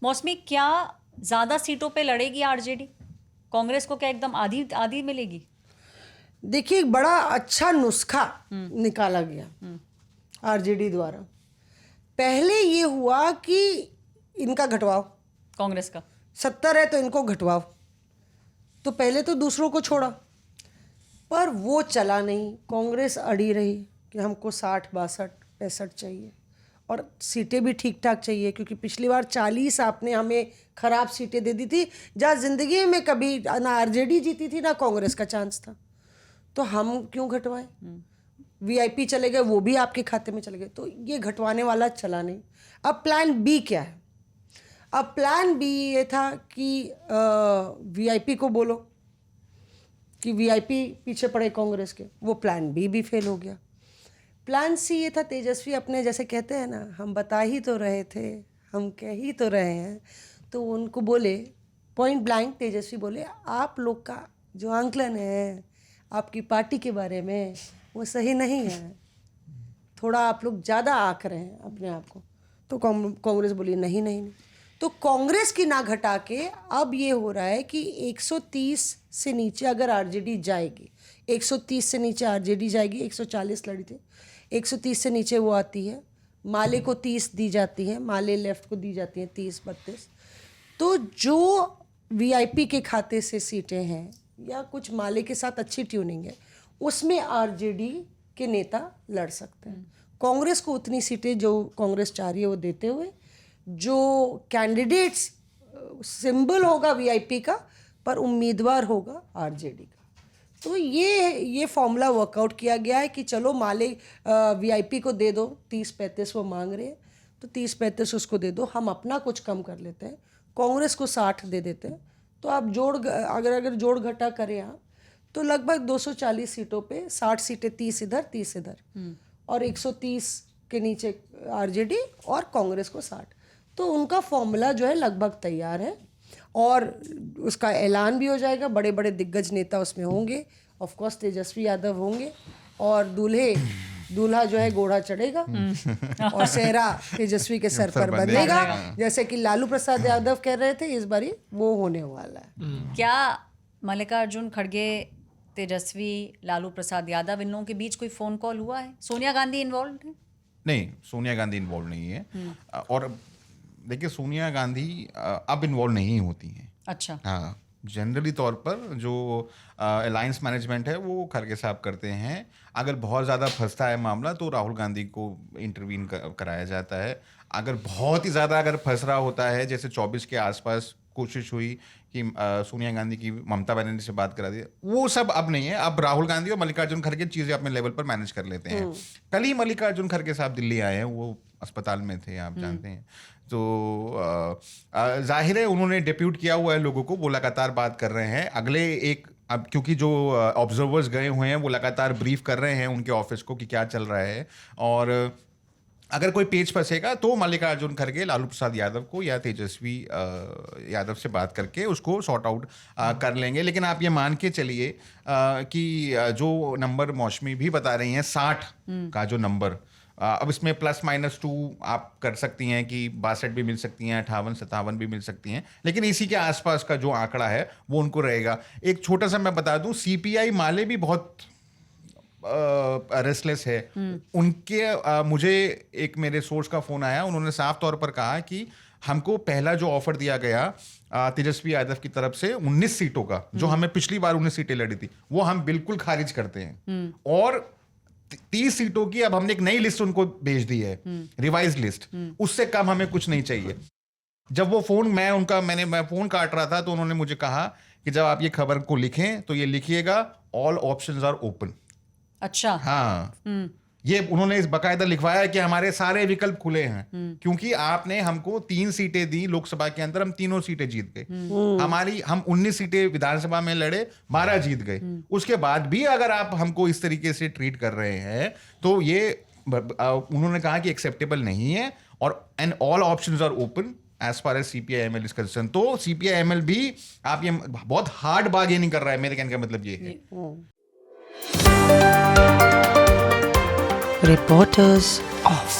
मौसमी, क्या ज्यादा सीटों पे लड़ेगी आरजेडी? कांग्रेस को क्या एकदम आधी आधी मिलेगी? देखिए, एक बड़ा अच्छा नुस्खा निकाला गया आरजेडी द्वारा। पहले ये हुआ कि इनका घटवाओ, कांग्रेस का 70 है तो इनको घटवाओ, तो पहले तो दूसरों को छोड़ा, पर वो चला नहीं। कांग्रेस अड़ी रही कि हमको 60, 62, 65 चाहिए और सीटें भी ठीक ठाक चाहिए, क्योंकि पिछली बार 40 आपने हमें खराब सीटें दे दी थी, जहाँ जिंदगी में कभी ना आरजेडी जीती थी ना कांग्रेस का चांस था। तो हम क्यों घटवाएं? वीआईपी चले गए, वो भी आपके खाते में चले गए, तो ये घटवाने वाला चला नहीं। अब प्लान बी क्या है? अब प्लान बी ये था कि वीआईपी को बोलो कि वीआईपी पीछे पड़े कांग्रेस के, वो प्लान बी भी फेल हो गया। प्लान सी ये था, तेजस्वी अपने जैसे कहते हैं ना, हम बता ही तो रहे थे, हम कह ही तो रहे हैं, तो उनको बोले पॉइंट ब्लैंक, तेजस्वी बोले आप लोग का जो आंकलन है आपकी पार्टी के बारे में वो सही नहीं है, थोड़ा आप लोग ज़्यादा आंक रहे हैं अपने आप को। तो कांग्रेस बोली नहीं नहीं नहीं, तो कांग्रेस की ना घटा के अब ये हो रहा है कि 130 से नीचे अगर आरजेडी जाएगी, 130 से नीचे आरजेडी जाएगी, 140 लड़ी थे, 130 से नीचे वो आती है, माले को 30 दी जाती है, माले लेफ्ट को दी जाती हैं 30, 32। तो जो वीआईपी के खाते से सीटें हैं या कुछ माले के साथ अच्छी ट्यूनिंग है, उसमें आरजेडी के नेता लड़ सकते हैं। कांग्रेस को उतनी सीटें जो कांग्रेस चाह रही है वो देते हुए, जो कैंडिडेट्स सिंबल होगा वीआईपी का पर उम्मीदवार होगा आरजेडी का। तो ये फॉर्मूला वर्कआउट किया गया है कि चलो माले वीआईपी को दे दो, 30-35 वो मांग रहे हैं, तो 30-35 उसको दे दो, हम अपना कुछ कम कर लेते हैं, कांग्रेस को 60 दे देते हैं। तो आप अगर जोड़ घटा करें आप, तो लगभग 240 सीटों पे 60 सीटें 30 इधर 30 इधर, और 130 के नीचे आरजेडी और कांग्रेस को 60। तो उनका फॉर्मूला जो है लगभग तैयार है और उसका ऐलान भी हो जाएगा। बड़े बड़े दिग्गज नेता उसमें होंगे, ऑफ कोर्स तेजस्वी यादव होंगे, और दूल्हा जो है घोड़ा चढ़ेगा और सेहरा तेजस्वी के सर पर बंधेगा, जैसे कि लालू प्रसाद यादव कह रहे थे, इस बारी वो होने वाला है। क्या मल्लिकार्जुन खड़गे, तेजस्वी, लालू प्रसाद यादव, इन लोगों के बीच कोई फोन कॉल हुआ है? सोनिया गांधी इन्वॉल्व है? नहीं, सोनिया गांधी इन्वॉल्व नहीं है। और देखिए, सोनिया गांधी अब इन्वॉल्व नहीं होती हैं। अच्छा। हाँ, जनरली तौर पर जो अलायंस मैनेजमेंट है वो खड़गे साहब करते हैं। अगर बहुत ज़्यादा फंसता है मामला तो राहुल गांधी को इंटरवीन कराया जाता है। अगर बहुत ही ज़्यादा अगर फंस रहा होता है, जैसे 24 के आसपास कोशिश हुई कि सोनिया गांधी की ममता बनर्जी से बात करा दी, वो सब अब नहीं है। अब राहुल गांधी और मल्लिकार्जुन खड़गे चीज़ें अपने लेवल पर मैनेज कर लेते हैं। कल ही मल्लिकार्जुन खड़गे साहब दिल्ली आए हैं, वो अस्पताल में थे, आप जानते हैं। तो जाहिर है उन्होंने डिप्यूट किया हुआ है लोगों को, वो लगातार बात कर रहे हैं। अब क्योंकि जो ऑब्जर्वर्स गए हुए हैं वो लगातार ब्रीफ कर रहे हैं उनके ऑफिस को कि क्या चल रहा है, और अगर कोई पेच फंसेगा तो मल्लिकार्जुन खड़गे लालू प्रसाद यादव को या तेजस्वी यादव से बात करके उसको सॉर्ट आउट कर लेंगे। लेकिन आप ये मान के चलिए कि जो नंबर मौसमी भी बता रही हैं 60 का जो नंबर, अब इसमें +-2 आप कर सकती हैं कि 62 भी मिल सकती हैं, 58-57 भी मिल सकती हैं, लेकिन इसी के आसपास का जो आंकड़ा है वो उनको रहेगा। एक छोटा सा मैं बता दूं, सीपीआई माले भी बहुत रेस्टलेस है उनके। मुझे एक मेरे सोर्स का फोन आया, उन्होंने साफ तौर पर कहा कि हमको पहला जो ऑफर दिया गया तेजस्वी यादव की तरफ से 19 सीटों का, जो हमें पिछली बार 19 सीटें लड़ी थी, वो हम बिल्कुल खारिज करते हैं, और 30 सीटों की अब हमने एक नई लिस्ट उनको भेज दी है, रिवाइज लिस्ट, उससे कम हमें कुछ नहीं चाहिए। जब वो फोन मैं फोन काट रहा था तो उन्होंने मुझे कहा कि जब आप ये खबर को लिखें तो ये लिखिएगा, ऑल ऑप्शंस आर ओपन। अच्छा। हाँ, ये उन्होंने इस बकायदा लिखवाया कि हमारे सारे विकल्प खुले हैं, क्योंकि आपने हमको 3 सीटें दी लोकसभा के अंदर, हम तीनों सीटें जीत गए। हम 19 सीटें विधानसभा में लड़े, 12 जीत गए। उसके बाद भी अगर आप हमको इस तरीके से ट्रीट कर रहे हैं तो ये उन्होंने कहा कि एक्सेप्टेबल नहीं है, और and all options are open as far as CPI-ML is concern. तो CPI-ML भी आप ये बहुत हार्ड बार्गेनिंग कर रहा है, मेरे कहने का मतलब ये है। Reporters off.